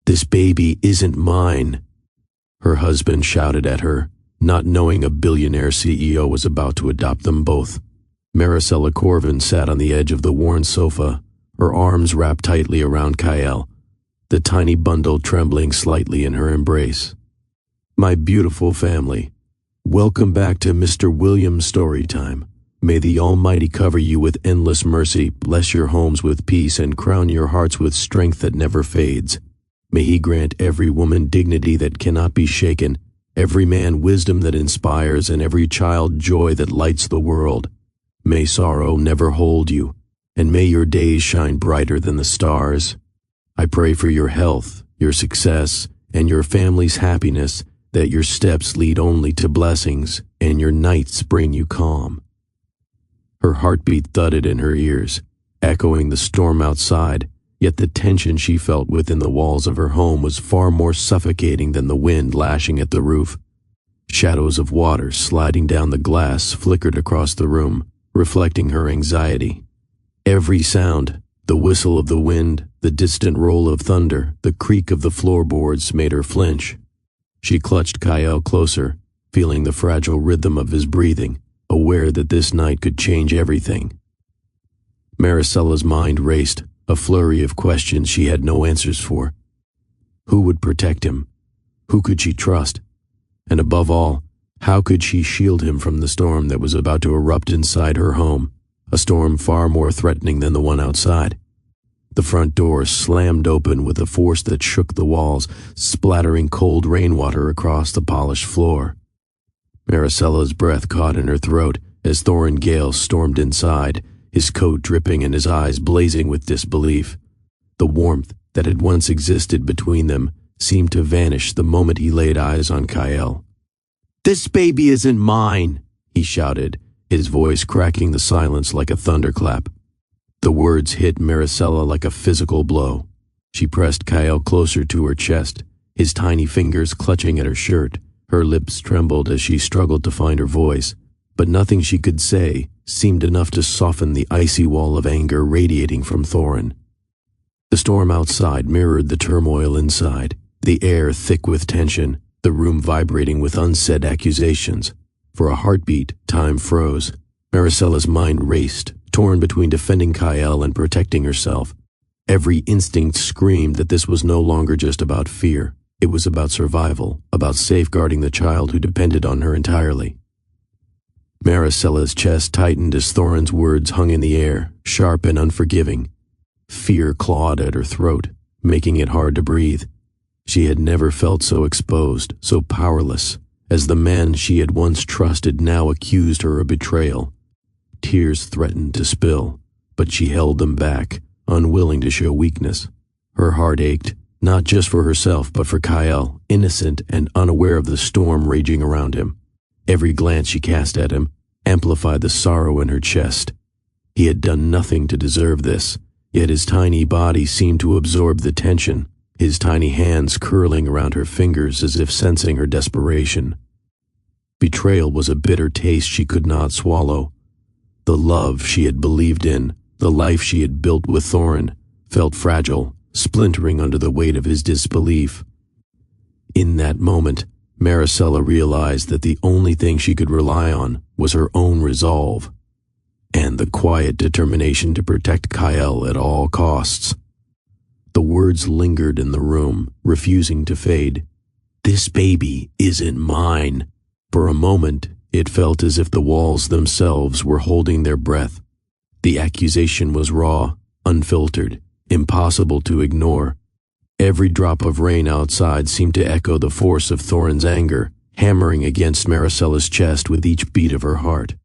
"This baby isn't mine," her husband shouted at her, not knowing a billionaire CEO was about to adopt them both. Maricela Corvin sat on the edge of the worn sofa, her arms wrapped tightly around Kyle, the tiny bundle trembling slightly in her embrace. "My beautiful family, welcome back to Mr. Williams' Storytime. May the Almighty cover you with endless mercy, bless your homes with peace, and crown your hearts with strength that never fades. May He grant every woman dignity that cannot be shaken, every man wisdom that inspires, and every child joy that lights the world. May sorrow never hold you, and may your days shine brighter than the stars. I pray for your health, your success, and your family's happiness, that your steps lead only to blessings, and your nights bring you calm." Her heartbeat thudded in her ears, echoing the storm outside, yet the tension she felt within the walls of her home was far more suffocating than the wind lashing at the roof. Shadows of water sliding down the glass flickered across the room, reflecting her anxiety. Every sound, the whistle of the wind, the distant roll of thunder, the creak of the floorboards made her flinch. She clutched Kyle closer, feeling the fragile rhythm of his breathing, aware that this night could change everything. Maricela's mind raced, a flurry of questions she had no answers for. Who would protect him? Who could she trust? And above all, how could she shield him from the storm that was about to erupt inside her home, a storm far more threatening than the one outside? The front door slammed open with a force that shook the walls, splattering cold rainwater across the polished floor. Maricela's breath caught in her throat as Thorin Gale stormed inside, his coat dripping and his eyes blazing with disbelief. The warmth that had once existed between them seemed to vanish the moment he laid eyes on Kyle. "This baby isn't mine," he shouted, his voice cracking the silence like a thunderclap. The words hit Maricela like a physical blow. She pressed Kyle closer to her chest, his tiny fingers clutching at her shirt. Her lips trembled as she struggled to find her voice, but nothing she could say seemed enough to soften the icy wall of anger radiating from Thorin. The storm outside mirrored the turmoil inside, the air thick with tension, the room vibrating with unsaid accusations. For a heartbeat, time froze. Maricela's mind raced, torn between defending Kyle and protecting herself. Every instinct screamed that this was no longer just about fear. It was about survival, about safeguarding the child who depended on her entirely. Maricela's chest tightened as Thorin's words hung in the air, sharp and unforgiving. Fear clawed at her throat, making it hard to breathe. She had never felt so exposed, so powerless, as the man she had once trusted now accused her of betrayal. Tears threatened to spill, but she held them back, unwilling to show weakness. Her heart ached, not just for herself but for Kyle, innocent and unaware of the storm raging around him. Every glance she cast at him amplified the sorrow in her chest. He had done nothing to deserve this, yet his tiny body seemed to absorb the tension, his tiny hands curling around her fingers as if sensing her desperation. Betrayal was a bitter taste she could not swallow. The love she had believed in, the life she had built with Thorin, felt fragile, splintering under the weight of his disbelief. In that moment, Maricela realized that the only thing she could rely on was her own resolve, and the quiet determination to protect Kyle at all costs. The words lingered in the room, refusing to fade. "This baby isn't mine." For a moment, it felt as if the walls themselves were holding their breath. The accusation was raw, unfiltered, impossible to ignore. Every drop of rain outside seemed to echo the force of Thorin's anger, hammering against Maricela's chest with each beat of her heart.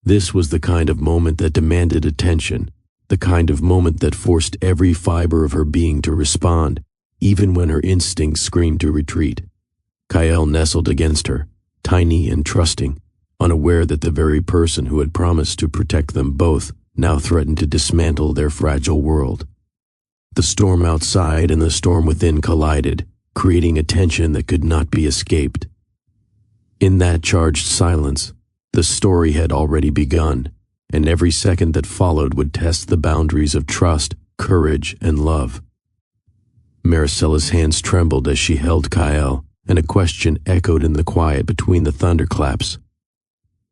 This was the kind of moment that demanded attention, the kind of moment that forced every fiber of her being to respond, even when her instincts screamed to retreat. Kyle nestled against her, tiny and trusting, unaware that the very person who had promised to protect them both now threatened to dismantle their fragile world. The storm outside and the storm within collided, creating a tension that could not be escaped. In that charged silence, the story had already begun, and every second that followed would test the boundaries of trust, courage, and love. Maricella's hands trembled as she held Kyle, and a question echoed in the quiet between the thunderclaps.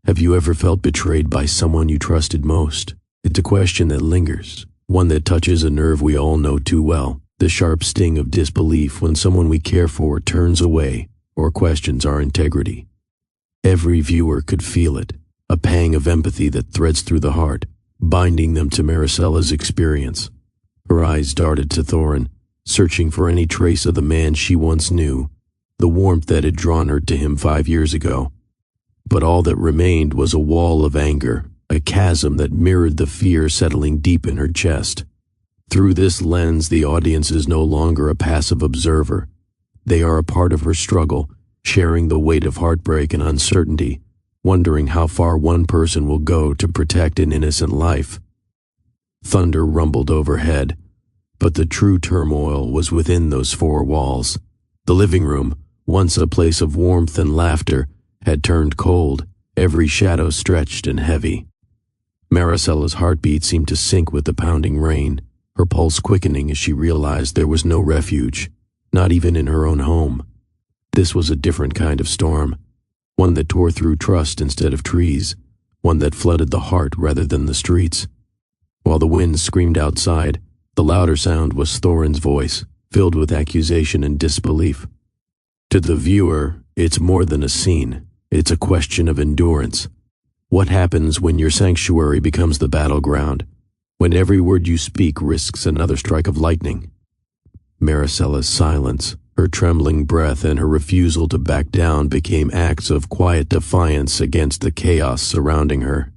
Have you ever felt betrayed by someone you trusted most? It's a question that lingers, one that touches a nerve we all know too well, the sharp sting of disbelief when someone we care for turns away or questions our integrity. Every viewer could feel it, a pang of empathy that threads through the heart, binding them to Maricella's experience. Her eyes darted to Thorin, searching for any trace of the man she once knew, the warmth that had drawn her to him 5 years ago. But all that remained was a wall of anger, a chasm that mirrored the fear settling deep in her chest. Through this lens, the audience is no longer a passive observer. They are a part of her struggle, sharing the weight of heartbreak and uncertainty, wondering how far one person will go to protect an innocent life. Thunder rumbled overhead, but the true turmoil was within those four walls. The living room, once a place of warmth and laughter, had turned cold, every shadow stretched and heavy. Maricella's heartbeat seemed to sync with the pounding rain, her pulse quickening as she realized there was no refuge, not even in her own home. This was a different kind of storm, one that tore through trust instead of trees, one that flooded the heart rather than the streets. While the wind screamed outside, the louder sound was Thorin's voice, filled with accusation and disbelief. To the viewer, it's more than a scene. It's a question of endurance. What happens when your sanctuary becomes the battleground, when every word you speak risks another strike of lightning? Maricella's silence, her trembling breath, and her refusal to back down became acts of quiet defiance against the chaos surrounding her.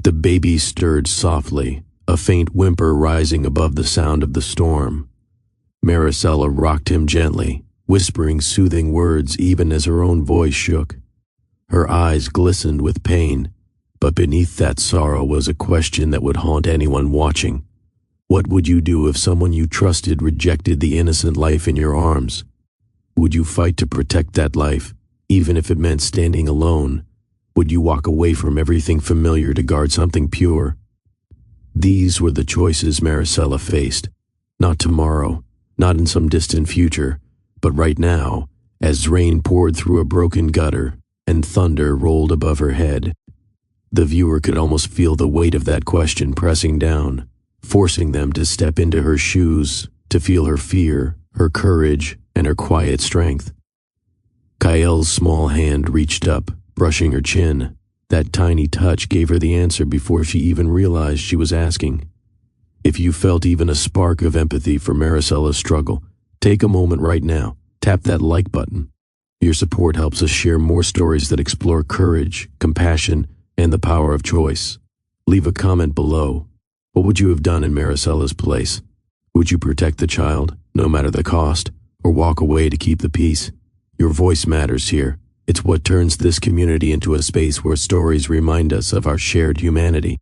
The baby stirred softly, a faint whimper rising above the sound of the storm. Maricella rocked him gently, whispering soothing words even as her own voice shook. Her eyes glistened with pain, but beneath that sorrow was a question that would haunt anyone watching. What would you do if someone you trusted rejected the innocent life in your arms? Would you fight to protect that life, even if it meant standing alone? Would you walk away from everything familiar to guard something pure? These were the choices Maricella faced. Not tomorrow, not in some distant future, but right now, as rain poured through a broken gutter and thunder rolled above her head. The viewer could almost feel the weight of that question pressing down, forcing them to step into her shoes, to feel her fear, her courage, and her quiet strength. Kyle's small hand reached up, brushing her chin. That tiny touch gave her the answer before she even realized she was asking. If you felt even a spark of empathy for Maricella's struggle, take a moment right now. Tap that like button. Your support helps us share more stories that explore courage, compassion, and the power of choice. Leave a comment below. What would you have done in Maricella's place? Would you protect the child, no matter the cost, or walk away to keep the peace? Your voice matters here. It's what turns this community into a space where stories remind us of our shared humanity.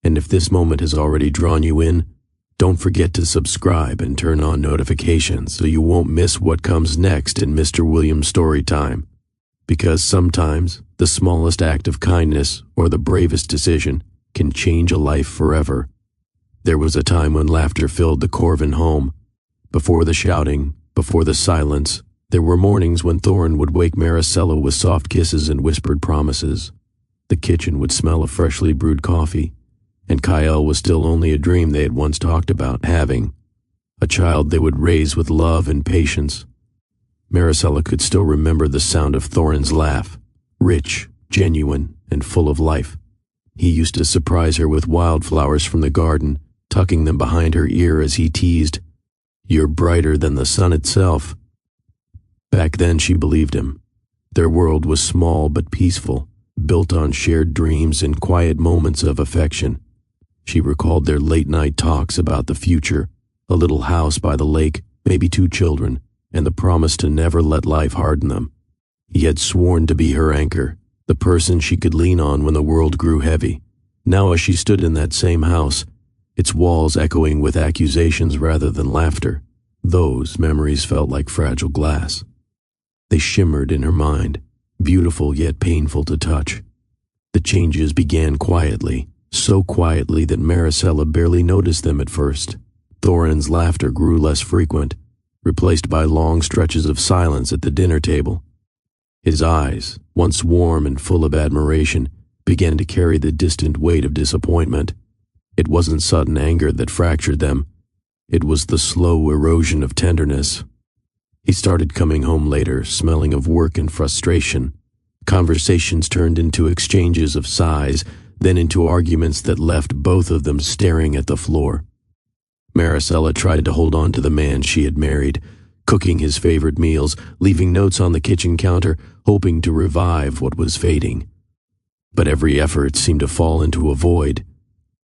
And if this moment has already drawn you in, don't forget to subscribe and turn on notifications so you won't miss what comes next in Mr. Williams' story time. Because sometimes the smallest act of kindness or the bravest decision can change a life forever. There was a time when laughter filled the Corvin home. Before the shouting, before the silence, there were mornings when Thorin would wake Maricella with soft kisses and whispered promises. The kitchen would smell of freshly brewed coffee, and Kyle was still only a dream they had once talked about having, a child they would raise with love and patience. Maricella could still remember the sound of Thorin's laugh, rich, genuine, and full of life. He used to surprise her with wildflowers from the garden, tucking them behind her ear as he teased, "You're brighter than the sun itself." Back then she believed him. Their world was small but peaceful, built on shared dreams and quiet moments of affection. She recalled their late-night talks about the future, a little house by the lake, maybe 2 children, and the promise to never let life harden them. He had sworn to be her anchor, the person she could lean on when the world grew heavy. Now as she stood in that same house, its walls echoing with accusations rather than laughter, those memories felt like fragile glass. They shimmered in her mind, beautiful yet painful to touch. The changes began quietly, so quietly that Maricella barely noticed them at first. Thorin's laughter grew less frequent, replaced by long stretches of silence at the dinner table. His eyes, once warm and full of admiration, began to carry the distant weight of disappointment. It wasn't sudden anger that fractured them. It was the slow erosion of tenderness. He started coming home later, smelling of work and frustration. Conversations turned into exchanges of sighs, then into arguments that left both of them staring at the floor. Maricela tried to hold on to the man she had married, cooking his favorite meals, leaving notes on the kitchen counter, hoping to revive what was fading. But every effort seemed to fall into a void.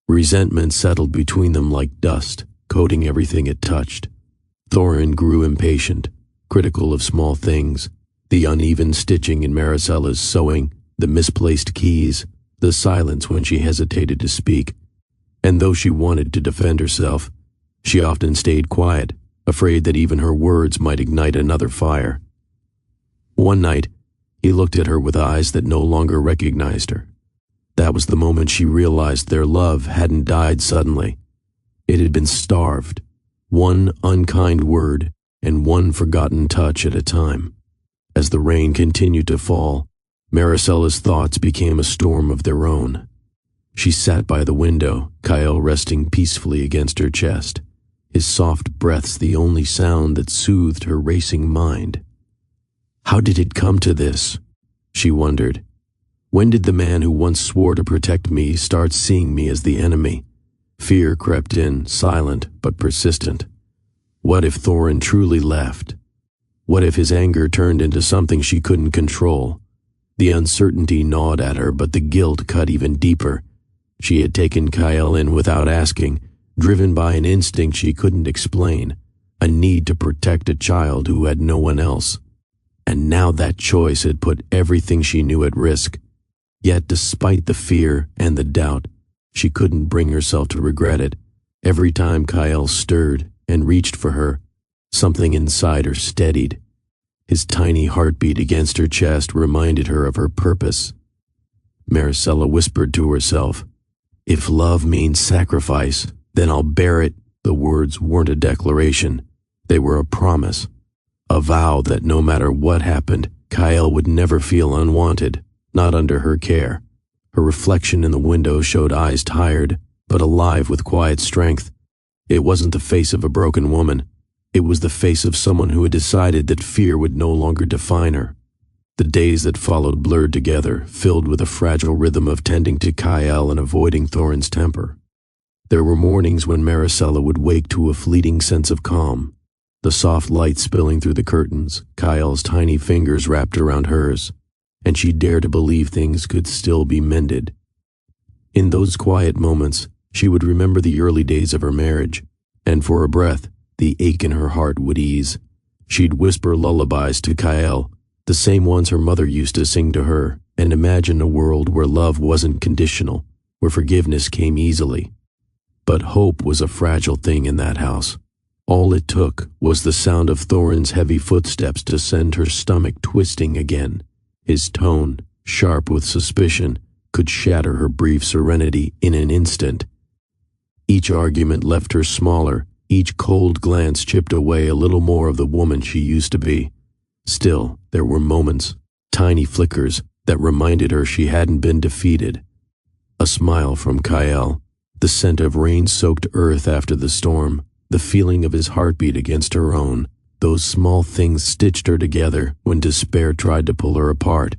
Resentment settled between them like dust, coating everything it touched. Thorin grew impatient, critical of small things, the uneven stitching in Maricela's sewing, the misplaced keys, the silence when she hesitated to speak. And though she wanted to defend herself, she often stayed quiet, afraid that even her words might ignite another fire. One night, he looked at her with eyes that no longer recognized her. That was the moment she realized their love hadn't died suddenly. It had been starved, one unkind word and one forgotten touch at a time. As the rain continued to fall, Maricela's thoughts became a storm of their own. She sat by the window, Kyle resting peacefully against her chest, his soft breaths the only sound that soothed her racing mind. How did it come to this? She wondered. When did the man who once swore to protect me start seeing me as the enemy? Fear crept in, silent but persistent. What if Thorin truly left? What if his anger turned into something she couldn't control? The uncertainty gnawed at her, but the guilt cut even deeper. She had taken Kyle in without asking, driven by an instinct she couldn't explain, a need to protect a child who had no one else. And now that choice had put everything she knew at risk. Yet despite the fear and the doubt, she couldn't bring herself to regret it. Every time Kyle stirred and reached for her, something inside her steadied. His tiny heartbeat against her chest reminded her of her purpose. Maricela whispered to herself, "If love means sacrifice, then I'll bear it." The words weren't a declaration. They were a promise. A vow that no matter what happened, Kyle would never feel unwanted, not under her care. Her reflection in the window showed eyes tired, but alive with quiet strength. It wasn't the face of a broken woman. It was the face of someone who had decided that fear would no longer define her. The days that followed blurred together, filled with a fragile rhythm of tending to Kyle and avoiding Thorin's temper. There were mornings when Maricela would wake to a fleeting sense of calm, the soft light spilling through the curtains, Kyle's tiny fingers wrapped around hers, and she dared to believe things could still be mended. In those quiet moments, she would remember the early days of her marriage, and for a breath, the ache in her heart would ease. She'd whisper lullabies to Kyle, the same ones her mother used to sing to her, and imagine a world where love wasn't conditional, where forgiveness came easily. But hope was a fragile thing in that house. All it took was the sound of Thorin's heavy footsteps to send her stomach twisting again. His tone, sharp with suspicion, could shatter her brief serenity in an instant. Each argument left her smaller, each cold glance chipped away a little more of the woman she used to be. Still, there were moments, tiny flickers, that reminded her she hadn't been defeated. A smile from Kyle, the scent of rain-soaked earth after the storm, the feeling of his heartbeat against her own. Those small things stitched her together when despair tried to pull her apart.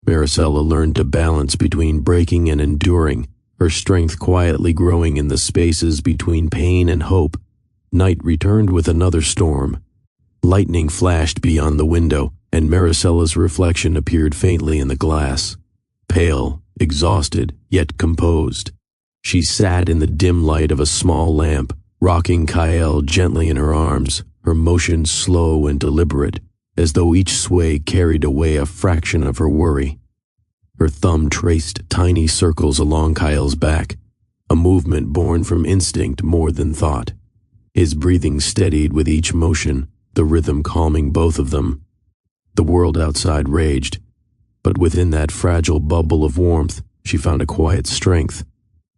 Maricela learned to balance between breaking and enduring, her strength quietly growing in the spaces between pain and hope. Night returned with another storm. Lightning flashed beyond the window, and Maricela's reflection appeared faintly in the glass. Pale, exhausted, yet composed. She sat in the dim light of a small lamp, rocking Kyle gently in her arms, her motions slow and deliberate, as though each sway carried away a fraction of her worry. Her thumb traced tiny circles along Kyle's back, a movement born from instinct more than thought. His breathing steadied with each motion, the rhythm calming both of them. The world outside raged, but within that fragile bubble of warmth, she found a quiet strength.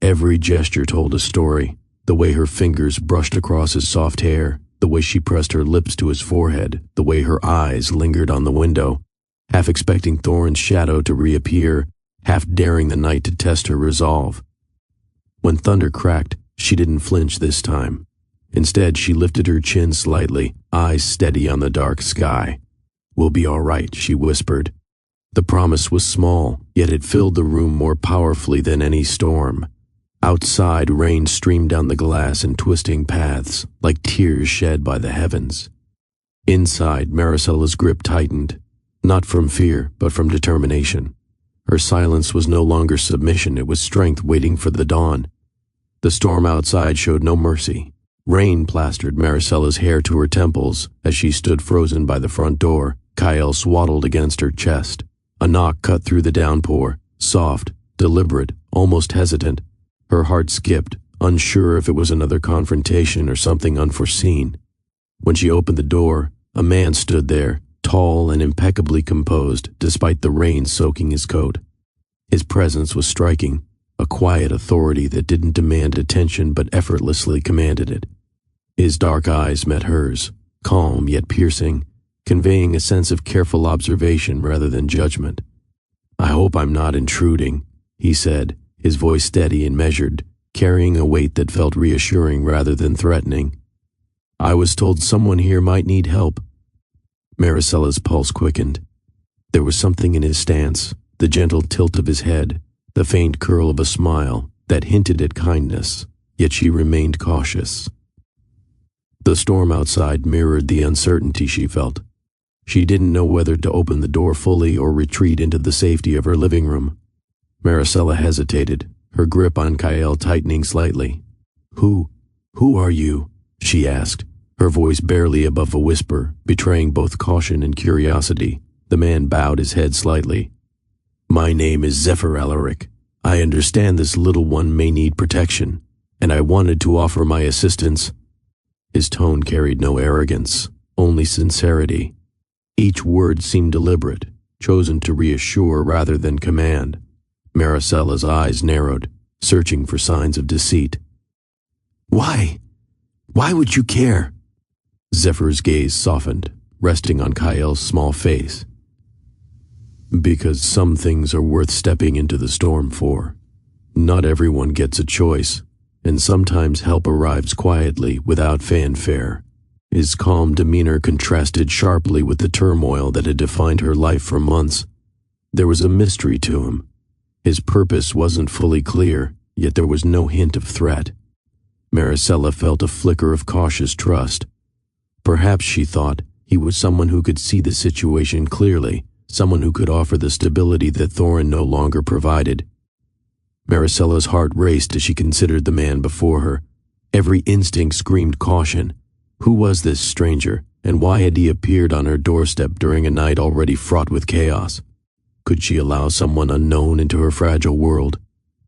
Every gesture told a story, The way her fingers brushed across his soft hair, the way she pressed her lips to his forehead, the way her eyes lingered on the window, half expecting Thorin's shadow to reappear, half daring the night to test her resolve. When thunder cracked, she didn't flinch this time. Instead, she lifted her chin slightly, eyes steady on the dark sky. "We'll be all right," she whispered. The promise was small, yet it filled the room more powerfully than any storm. Outside, rain streamed down the glass in twisting paths, like tears shed by the heavens. Inside, Maricella's grip tightened, not from fear, but from determination. Her silence was no longer submission, it was strength waiting for the dawn. The storm outside showed no mercy. Rain plastered Maricella's hair to her temples as she stood frozen by the front door, Kyle swaddled against her chest. A knock cut through the downpour, soft, deliberate, almost hesitant. Her heart skipped, unsure if it was another confrontation or something unforeseen. When she opened the door, a man stood there, tall and impeccably composed despite the rain soaking his coat. His presence was striking, a quiet authority that didn't demand attention but effortlessly commanded it. His dark eyes met hers, calm yet piercing, conveying a sense of careful observation rather than judgment. "I hope I'm not intruding," he said, his voice steady and measured, carrying a weight that felt reassuring rather than threatening. "I was told someone here might need help." Maricella's pulse quickened. There was something in his stance, the gentle tilt of his head, the faint curl of a smile, that hinted at kindness, yet she remained cautious. The storm outside mirrored the uncertainty she felt. She didn't know whether to open the door fully or retreat into the safety of her living room. Maricela hesitated, her grip on Kyle tightening slightly. Who are you?" she asked, her voice barely above a whisper, betraying both caution and curiosity. The man bowed his head slightly. "My name is Zephyr Alaric. I understand this little one may need protection, and I wanted to offer my assistance." His tone carried no arrogance, only sincerity. Each word seemed deliberate, chosen to reassure rather than command. Maricella's eyes narrowed, searching for signs of deceit. Why would you care?" Zephyr's gaze softened, resting on Kyle's small face. "Because some things are worth stepping into the storm for. Not everyone gets a choice, and sometimes help arrives quietly without fanfare." His calm demeanor contrasted sharply with the turmoil that had defined her life for months. There was a mystery to him. His purpose wasn't fully clear, yet there was no hint of threat. Maricela felt a flicker of cautious trust. Perhaps, she thought, he was someone who could see the situation clearly, someone who could offer the stability that Thorin no longer provided. Maricela's heart raced as she considered the man before her. Every instinct screamed caution. Who was this stranger, and why had he appeared on her doorstep during a night already fraught with chaos? Could she allow someone unknown into her fragile world,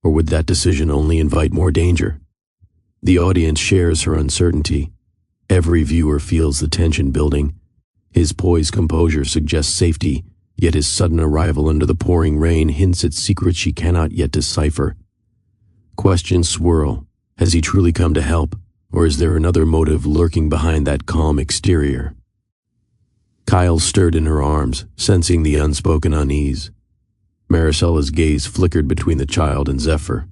or would that decision only invite more danger? The audience shares her uncertainty. Every viewer feels the tension building. His poised composure suggests safety, yet his sudden arrival under the pouring rain hints at secrets she cannot yet decipher. Questions swirl. Has he truly come to help, or is there another motive lurking behind that calm exterior? Kyle stirred in her arms, sensing the unspoken unease. Maricela's gaze flickered between the child and Zephyr.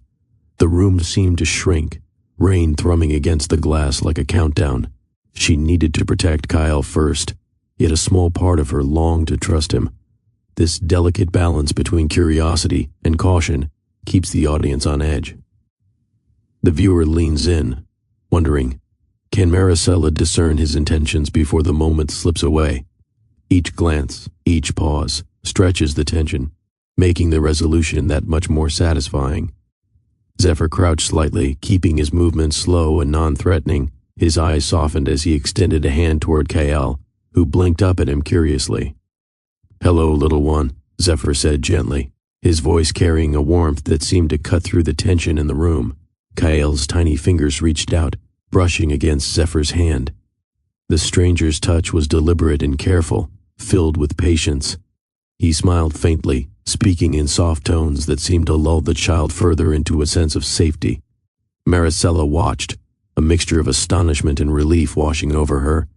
The room seemed to shrink, rain thrumming against the glass like a countdown. She needed to protect Kyle first, yet a small part of her longed to trust him. This delicate balance between curiosity and caution keeps the audience on edge. The viewer leans in, wondering, can Maricela discern his intentions before the moment slips away? Each glance, each pause, stretches the tension, making the resolution that much more satisfying. Zephyr crouched slightly, keeping his movements slow and non-threatening. His eyes softened as he extended a hand toward Kael, who blinked up at him curiously. "Hello, little one," Zephyr said gently, his voice carrying a warmth that seemed to cut through the tension in the room. Kael's tiny fingers reached out, brushing against Zephyr's hand. The stranger's touch was deliberate and careful, filled with patience. He smiled faintly, speaking in soft tones that seemed to lull the child further into a sense of safety. Maricela watched, a mixture of astonishment and relief washing over her.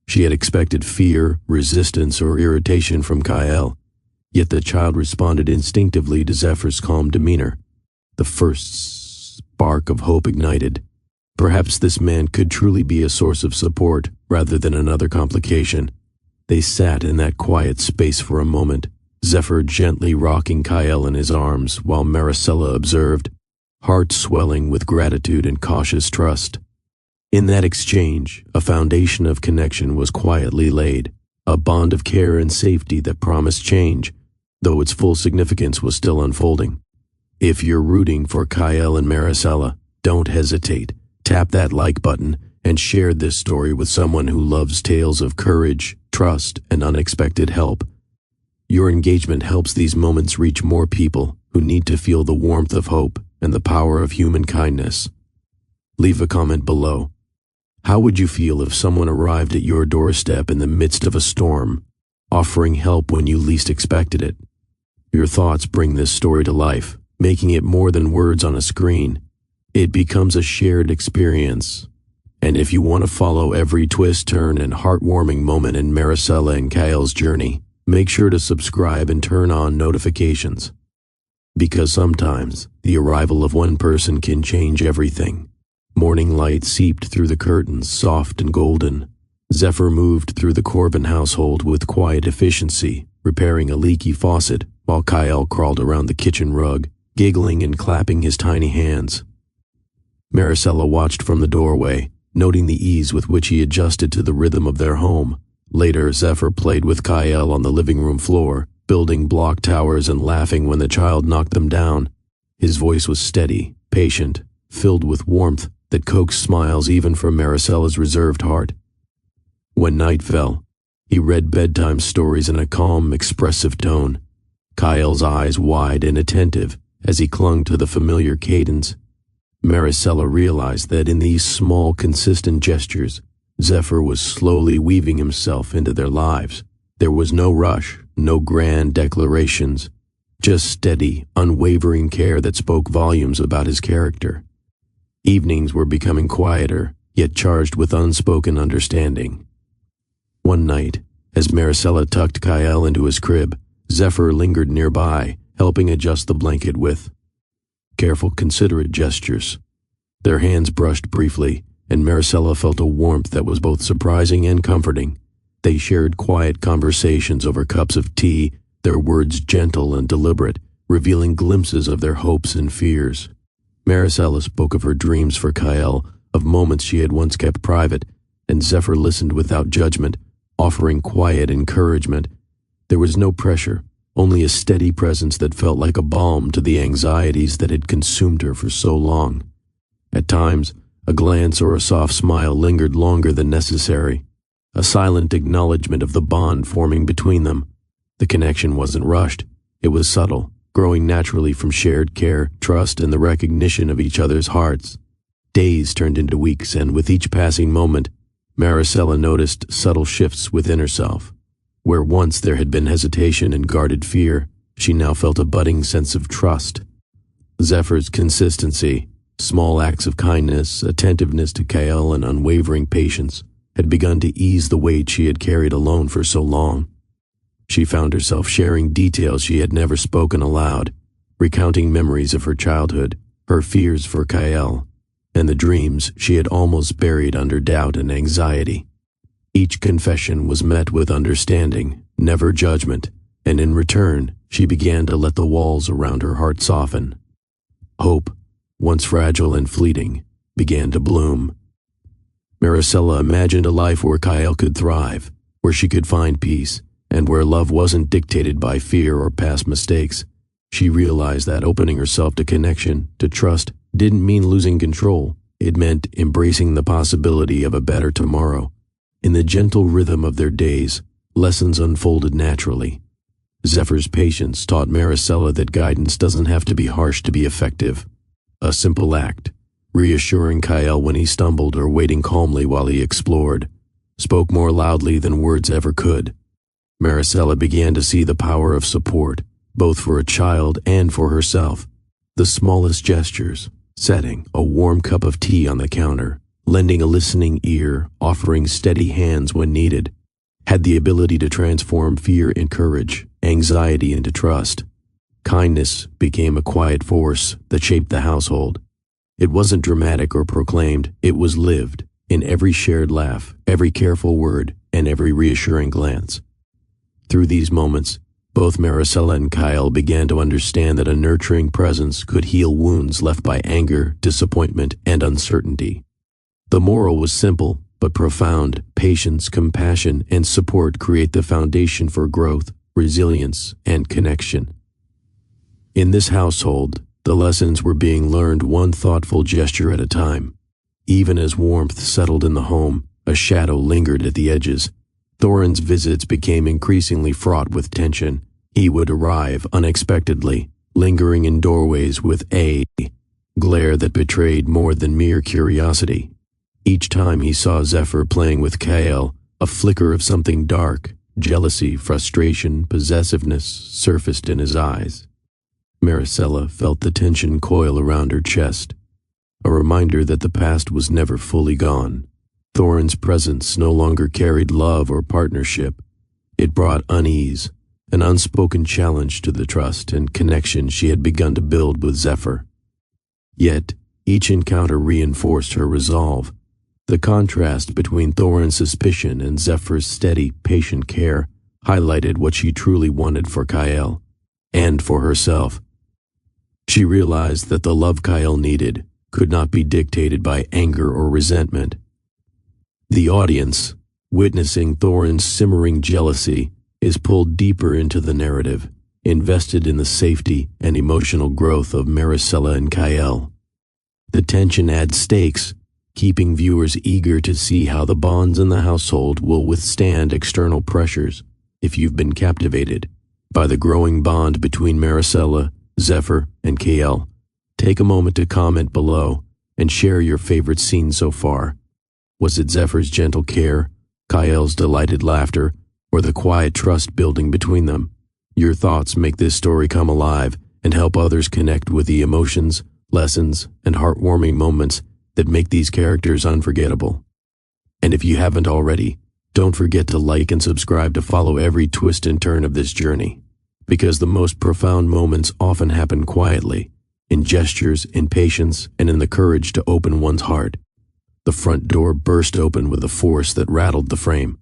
She had expected fear, resistance, or irritation from Kyle, yet the child responded instinctively to Zephyr's calm demeanor. The first spark of hope ignited. Perhaps this man could truly be a source of support rather than another complication. They sat in that quiet space for a moment, Zephyr gently rocking Kyle in his arms while Maricela observed, heart swelling with gratitude and cautious trust. In that exchange, a foundation of connection was quietly laid, a bond of care and safety that promised change, though its full significance was still unfolding. If you're rooting for Kyle and Maricela, don't hesitate. Tap that like button and share this story with someone who loves tales of courage, trust, and unexpected help. Your engagement helps these moments reach more people who need to feel the warmth of hope and the power of human kindness. Leave a comment below. How would you feel if someone arrived at your doorstep in the midst of a storm, offering help when you least expected it? Your thoughts bring this story to life, making it more than words on a screen. It becomes a shared experience. And if you want to follow every twist, turn, and heartwarming moment in Maricela and Kyle's journey, make sure to subscribe and turn on notifications. Because sometimes, the arrival of one person can change everything. Morning light seeped through the curtains, soft and golden. Zephyr moved through the Corvin household with quiet efficiency, repairing a leaky faucet, while Kyle crawled around the kitchen rug, giggling and clapping his tiny hands. Maricela watched from the doorway, noting the ease with which he adjusted to the rhythm of their home. Later, Zephyr played with Kyle on the living room floor, building block towers and laughing when the child knocked them down. His voice was steady, patient, filled with warmth that coaxed smiles even from Maricela's reserved heart. When night fell, he read bedtime stories in a calm, expressive tone, Kyle's eyes wide and attentive as he clung to the familiar cadence. Maricela realized that in these small, consistent gestures, Zephyr was slowly weaving himself into their lives. There was no rush, no grand declarations, just steady, unwavering care that spoke volumes about his character. Evenings were becoming quieter, yet charged with unspoken understanding. One night, as Maricela tucked Kyle into his crib, Zephyr lingered nearby, helping adjust the blanket with careful, considerate gestures. Their hands brushed briefly, and Maricela felt a warmth that was both surprising and comforting. They shared quiet conversations over cups of tea, their words gentle and deliberate, revealing glimpses of their hopes and fears. Maricela spoke of her dreams for Kyle, of moments she had once kept private, and Zephyr listened without judgment, offering quiet encouragement. There was no pressure, only a steady presence that felt like a balm to the anxieties that had consumed her for so long. At times, a glance or a soft smile lingered longer than necessary, a silent acknowledgement of the bond forming between them. The connection wasn't rushed, it was subtle, growing naturally from shared care, trust, and the recognition of each other's hearts. Days turned into weeks, and with each passing moment, Maricela noticed subtle shifts within herself. Where once there had been hesitation and guarded fear, she now felt a budding sense of trust. Zephyr's consistency, small acts of kindness, attentiveness to Kyle, and unwavering patience had begun to ease the weight she had carried alone for so long. She found herself sharing details she had never spoken aloud, recounting memories of her childhood, her fears for Kyle, and the dreams she had almost buried under doubt and anxiety. Each confession was met with understanding, never judgment, and in return, she began to let the walls around her heart soften. Hope, once fragile and fleeting, began to bloom. Maricela imagined a life where Kyle could thrive, where she could find peace, and where love wasn't dictated by fear or past mistakes. She realized that opening herself to connection, to trust, didn't mean losing control. It meant embracing the possibility of a better tomorrow. In the gentle rhythm of their days, lessons unfolded naturally. Zephyr's patience taught Maricela that guidance doesn't have to be harsh to be effective. A simple act, reassuring Kyle when he stumbled or waiting calmly while he explored, spoke more loudly than words ever could. Maricela began to see the power of support, both for a child and for herself. The smallest gestures, setting a warm cup of tea on the counter, lending a listening ear, offering steady hands when needed, had the ability to transform fear into courage, anxiety into trust. Kindness became a quiet force that shaped the household. It wasn't dramatic or proclaimed, it was lived in every shared laugh, every careful word, and every reassuring glance. Through these moments, both Maricela and Kyle began to understand that a nurturing presence could heal wounds left by anger, disappointment, and uncertainty. The moral was simple but profound. Patience, compassion, and support create the foundation for growth, resilience, and connection. In this household, the lessons were being learned one thoughtful gesture at a time. Even as warmth settled in the home, a shadow lingered at the edges. Thorin's visits became increasingly fraught with tension. He would arrive unexpectedly, lingering in doorways with a glare that betrayed more than mere curiosity. Each time he saw Zephyr playing with Kyle, a flicker of something dark, jealousy, frustration, possessiveness, surfaced in his eyes. Maricela felt the tension coil around her chest, a reminder that the past was never fully gone. Thorin's presence no longer carried love or partnership. It brought unease, an unspoken challenge to the trust and connection she had begun to build with Zephyr. Yet, each encounter reinforced her resolve. The contrast between Thorin's suspicion and Zephyr's steady, patient care highlighted what she truly wanted for Kyle, and for herself. She realized that the love Kyle needed could not be dictated by anger or resentment. The audience, witnessing Thorin's simmering jealousy, is pulled deeper into the narrative, invested in the safety and emotional growth of Maricela and Kyle. The tension adds stakes, keeping viewers eager to see how the bonds in the household will withstand external pressures. If you've been captivated by the growing bond between Maricela, Zephyr, and Kyle, take a moment to comment below and share your favorite scene so far. Was it Zephyr's gentle care, Kyle's delighted laughter, or the quiet trust building between them? Your thoughts make this story come alive and help others connect with the emotions, lessons, and heartwarming moments that make these characters unforgettable. And if you haven't already, don't forget to like and subscribe to follow every twist and turn of this journey, because the most profound moments often happen quietly, in gestures, in patience, and in the courage to open one's heart. The front door burst open with a force that rattled the frame.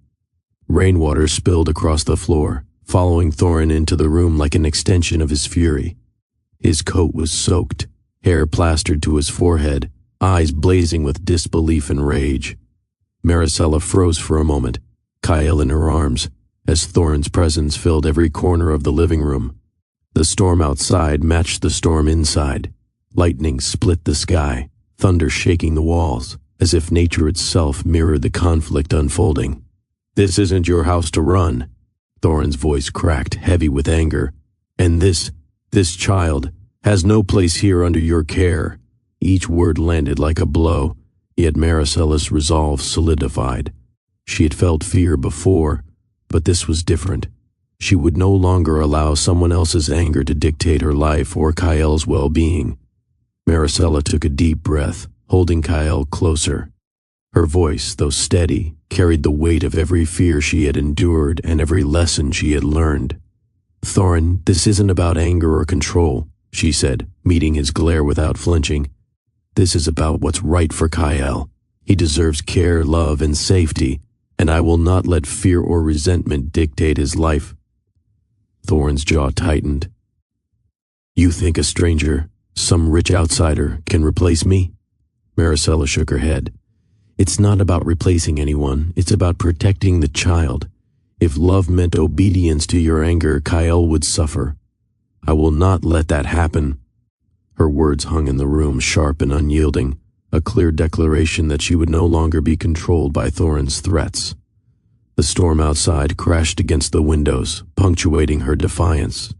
Rainwater spilled across the floor, following Thorin into the room like an extension of his fury. His coat was soaked, hair plastered to his forehead, eyes blazing with disbelief and rage. Maricela froze for a moment, Kyle in her arms, as Thorin's presence filled every corner of the living room. The storm outside matched the storm inside. Lightning split the sky, thunder shaking the walls, as if nature itself mirrored the conflict unfolding. "This isn't your house to run." Thorin's voice cracked, heavy with anger. "And this child has no place here under your care." Each word landed like a blow, yet Maricela's resolve solidified. She had felt fear before, but this was different. She would no longer allow someone else's anger to dictate her life or Kyle's well-being. Maricela took a deep breath, holding Kyle closer. Her voice, though steady, carried the weight of every fear she had endured and every lesson she had learned. "Thorin, this isn't about anger or control," she said, meeting his glare without flinching. "This is about what's right for Kyle. He deserves care, love, and safety, and I will not let fear or resentment dictate his life." Thorin's jaw tightened. "You think a stranger, some rich outsider, can replace me?" Maricela shook her head. "It's not about replacing anyone, it's about protecting the child. If love meant obedience to your anger, Kyle would suffer. I will not let that happen." Her words hung in the room, sharp and unyielding, a clear declaration that she would no longer be controlled by Thorin's threats. The storm outside crashed against the windows, punctuating her defiance.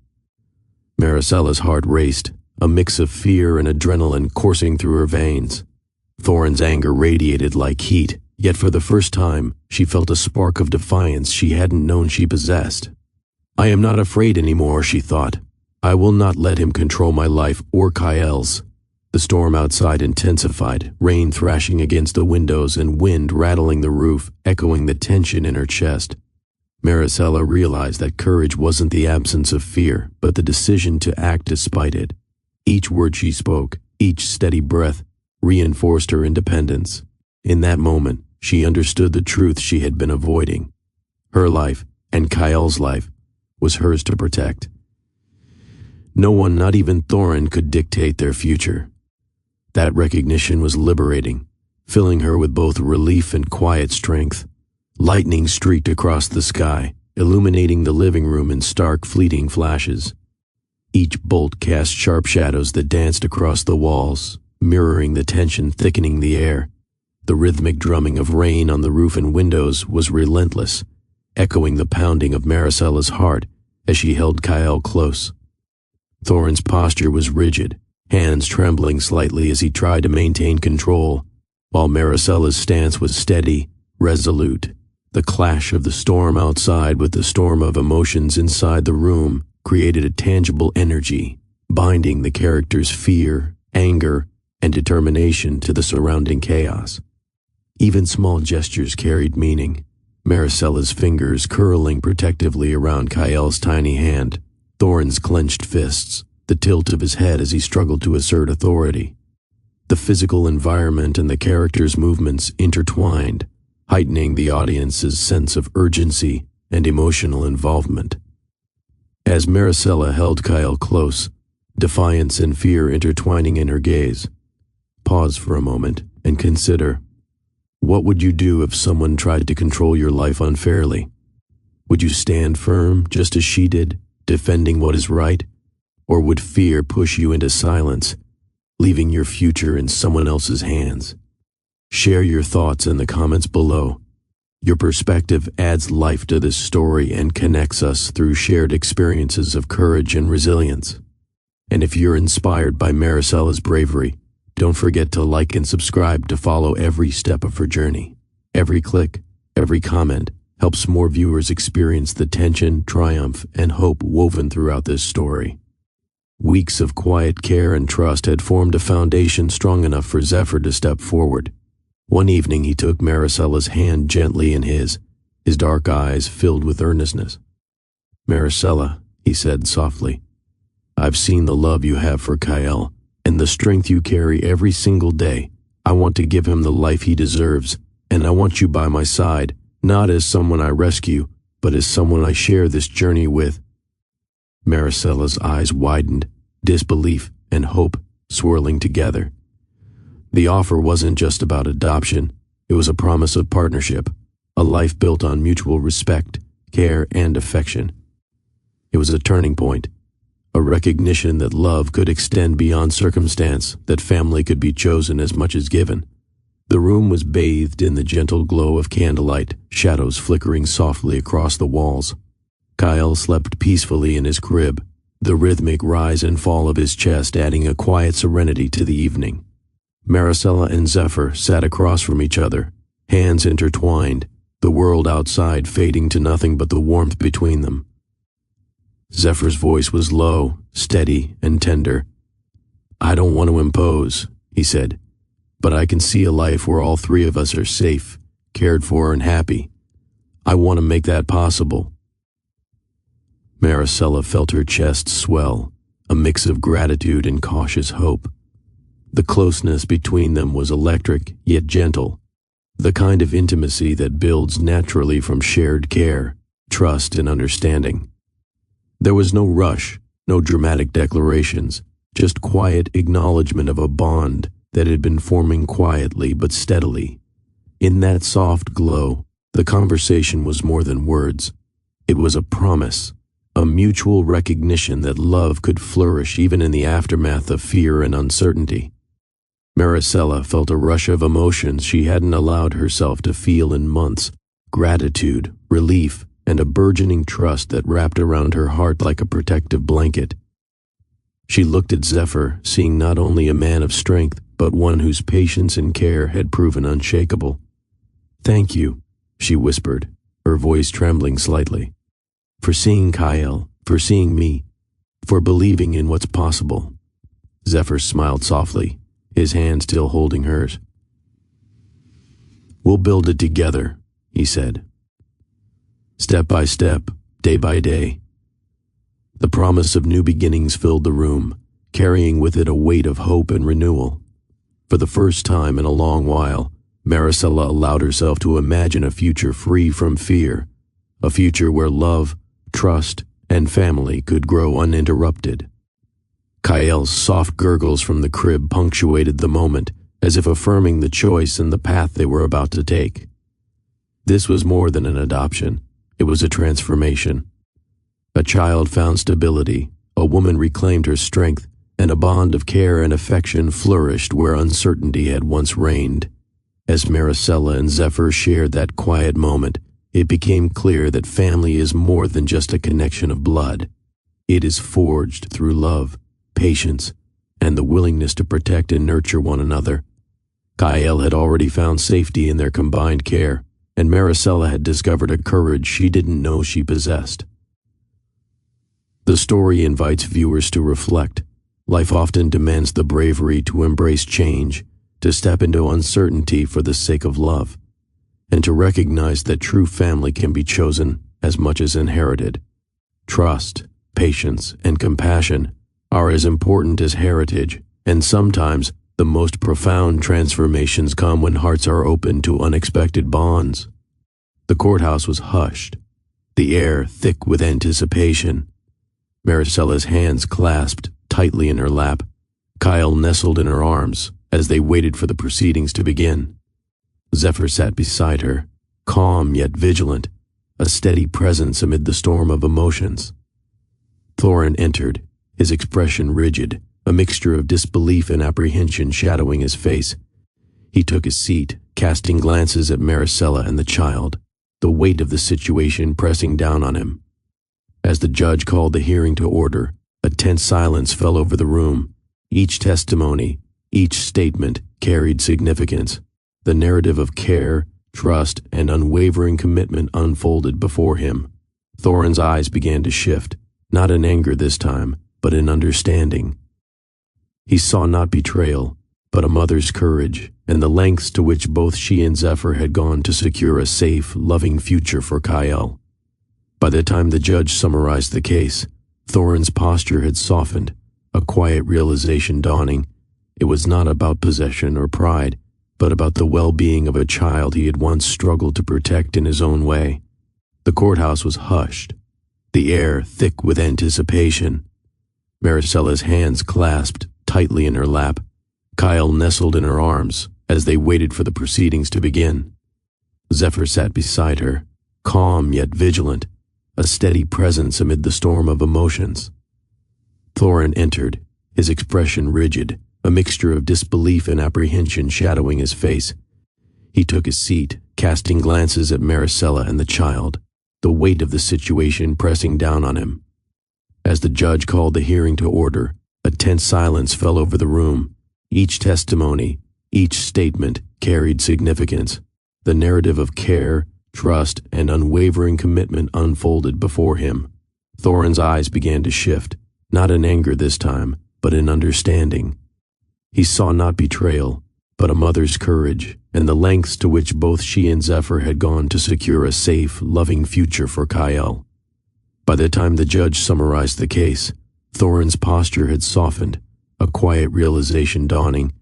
Maricela's heart raced, a mix of fear and adrenaline coursing through her veins. Thorin's anger radiated like heat, yet for the first time, she felt a spark of defiance she hadn't known she possessed. "I am not afraid anymore," she thought. "I will not let him control my life or Kyle's." The storm outside intensified, rain thrashing against the windows and wind rattling the roof, echoing the tension in her chest. Maricela realized that courage wasn't the absence of fear, but the decision to act despite it. Each word she spoke, each steady breath, reinforced her independence. In that moment, she understood the truth she had been avoiding. Her life, and Kyle's life, was hers to protect. No one, not even Thorin, could dictate their future. That recognition was liberating, filling her with both relief and quiet strength. Lightning streaked across the sky, illuminating the living room in stark, fleeting flashes. Each bolt cast sharp shadows that danced across the walls, mirroring the tension thickening the air. The rhythmic drumming of rain on the roof and windows was relentless, echoing the pounding of Maricela's heart as she held Kyle close. Thorin's posture was rigid, hands trembling slightly as he tried to maintain control, while Maricela's stance was steady, resolute. The clash of the storm outside with the storm of emotions inside the room created a tangible energy, binding the characters' fear, anger, and determination to the surrounding chaos. Even small gestures carried meaning, Maricela's fingers curling protectively around Kyle's tiny hand, Thorin's clenched fists, the tilt of his head as he struggled to assert authority. The physical environment and the characters' movements intertwined, heightening the audience's sense of urgency and emotional involvement. As Maricela held Kyle close, defiance and fear intertwining in her gaze, pause for a moment and consider, what would you do if someone tried to control your life unfairly? Would you stand firm just as she did, defending what is right? Or would fear push you into silence, leaving your future in someone else's hands? Share your thoughts in the comments below. Your perspective adds life to this story and connects us through shared experiences of courage and resilience. And if you're inspired by Maricela's bravery, don't forget to like and subscribe to follow every step of her journey. Every click, every comment helps more viewers experience the tension, triumph, and hope woven throughout this story. Weeks of quiet care and trust had formed a foundation strong enough for Zephyr to step forward. One evening he took Maricela's hand gently in his dark eyes filled with earnestness. "Maricela," he said softly, "I've seen the love you have for Kyle, and the strength you carry every single day. I want to give him the life he deserves, and I want you by my side, not as someone I rescue, but as someone I share this journey with." Maricela's eyes widened, disbelief and hope swirling together. The offer wasn't just about adoption, it was a promise of partnership, a life built on mutual respect, care, and affection. It was a turning point, a recognition that love could extend beyond circumstance, that family could be chosen as much as given. The room was bathed in the gentle glow of candlelight, shadows flickering softly across the walls. Kyle slept peacefully in his crib, the rhythmic rise and fall of his chest adding a quiet serenity to the evening. Maricela and Zephyr sat across from each other, hands intertwined, the world outside fading to nothing but the warmth between them. Zephyr's voice was low, steady, and tender. "I don't want to impose," he said, "but I can see a life where all three of us are safe, cared for, and happy. I want to make that possible." Maricela felt her chest swell, a mix of gratitude and cautious hope. The closeness between them was electric, yet gentle, the kind of intimacy that builds naturally from shared care, trust, and understanding. There was no rush, no dramatic declarations, just quiet acknowledgement of a bond that had been forming quietly but steadily. In that soft glow, the conversation was more than words. It was a promise, a mutual recognition that love could flourish even in the aftermath of fear and uncertainty. Maricela felt a rush of emotions she hadn't allowed herself to feel in months, gratitude, relief, and a burgeoning trust that wrapped around her heart like a protective blanket. She looked at Zephyr, seeing not only a man of strength, but one whose patience and care had proven unshakable. "Thank you," she whispered, her voice trembling slightly, "for seeing Kyle, for seeing me, for believing in what's possible." Zephyr smiled softly, his hand still holding hers. "We'll build it together," he said. "Step by step, day by day." The promise of new beginnings filled the room, carrying with it a weight of hope and renewal. For the first time in a long while, Maricela allowed herself to imagine a future free from fear, a future where love, trust, and family could grow uninterrupted. Kael's soft gurgles from the crib punctuated the moment, as if affirming the choice and the path they were about to take. This was more than an adoption. It was a transformation. A child found stability, a woman reclaimed her strength, and a bond of care and affection flourished where uncertainty had once reigned. As Maricela and Zephyr shared that quiet moment, it became clear that family is more than just a connection of blood. It is forged through love, patience, and the willingness to protect and nurture one another. Kael had already found safety in their combined care, and Maricela had discovered a courage she didn't know she possessed. The story invites viewers to reflect. Life often demands the bravery to embrace change, to step into uncertainty for the sake of love, and to recognize that true family can be chosen as much as inherited. Trust, patience, and compassion are as important as heritage, and sometimes the most profound transformations come when hearts are open to unexpected bonds. The courthouse was hushed, the air thick with anticipation. Maricela's hands clasped tightly in her lap. Kael nestled in her arms as they waited for the proceedings to begin. Zephyr sat beside her, calm yet vigilant, a steady presence amid the storm of emotions. Thorin entered, his expression rigid, a mixture of disbelief and apprehension shadowing his face. He took his seat, casting glances at Maricela and the child, the weight of the situation pressing down on him. As the judge called the hearing to order, a tense silence fell over the room. Each testimony, each statement carried significance. The narrative of care, trust, and unwavering commitment unfolded before him. Thorin's eyes began to shift, not in anger this time, but in understanding. He saw not betrayal, but a mother's courage, and the lengths to which both she and Zephyr had gone to secure a safe, loving future for Kael. By the time the judge summarized the case, Thorin's posture had softened, a quiet realization dawning. It was not about possession or pride, but about the well-being of a child he had once struggled to protect in his own way. The courthouse was hushed, the air thick with anticipation. Maricela's hands clasped tightly in her lap. Kael nestled in her arms as they waited for the proceedings to begin. Zephyr sat beside her, calm yet vigilant, a steady presence amid the storm of emotions. Thorin entered, his expression rigid, a mixture of disbelief and apprehension shadowing his face. He took his seat, casting glances at Maricela and the child, the weight of the situation pressing down on him. As the judge called the hearing to order, a tense silence fell over the room. Each testimony, each statement carried significance. The narrative of care, trust, and unwavering commitment unfolded before him. Thorin's eyes began to shift, not in anger this time, but in understanding. He saw not betrayal, but a mother's courage, and the lengths to which both she and Zephyr had gone to secure a safe, loving future for Kael. By the time the judge summarized the case, Thorin's posture had softened, a quiet realization dawning.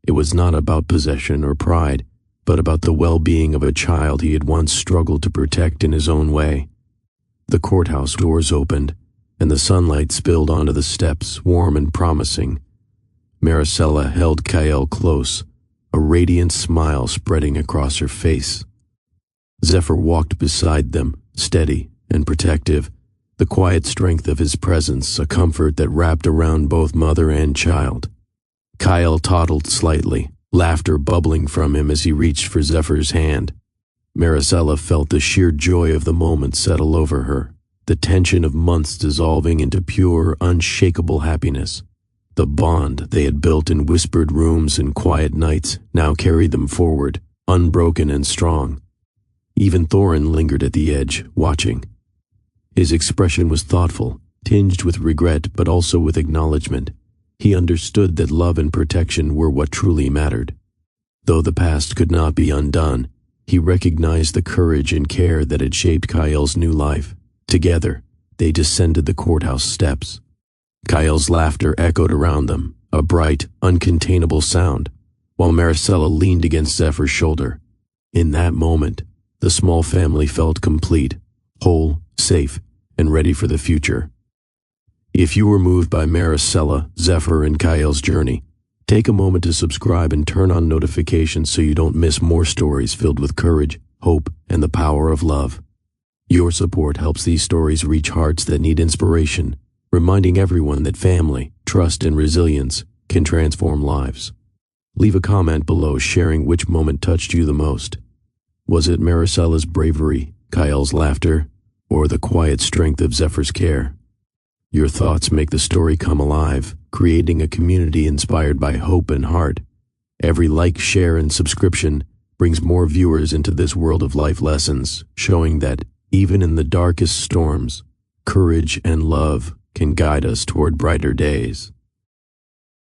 It was not about possession or pride, but about the well-being of a child he had once struggled to protect in his own way. The courthouse doors opened, and the sunlight spilled onto the steps, warm and promising. Maricela held Kael close, a radiant smile spreading across her face. Zephyr walked beside them, steady and protective, the quiet strength of his presence a comfort that wrapped around both mother and child. Kael toddled slightly, laughter bubbling from him as he reached for Zephyr's hand. Maricela felt the sheer joy of the moment settle over her, the tension of months dissolving into pure, unshakable happiness. The bond they had built in whispered rooms and quiet nights now carried them forward, unbroken and strong. Even Thorin lingered at the edge, watching. His expression was thoughtful, tinged with regret but also with acknowledgement. He understood that love and protection were what truly mattered. Though the past could not be undone, he recognized the courage and care that had shaped Kyle's new life. Together, they descended the courthouse steps. Kyle's laughter echoed around them, a bright, uncontainable sound, while Maricela leaned against Zephyr's shoulder. In that moment, the small family felt complete, whole, safe, and ready for the future. If you were moved by Maricela, Zephyr, and Kyle's journey, take a moment to subscribe and turn on notifications so you don't miss more stories filled with courage, hope, and the power of love. Your support helps these stories reach hearts that need inspiration, reminding everyone that family, trust, and resilience can transform lives. Leave a comment below sharing which moment touched you the most. Was it Maricela's bravery, Kyle's laughter, or the quiet strength of Zephyr's care? Your thoughts make the story come alive, creating a community inspired by hope and heart. Every like, share, and subscription brings more viewers into this world of life lessons, showing that even in the darkest storms, courage and love can guide us toward brighter days.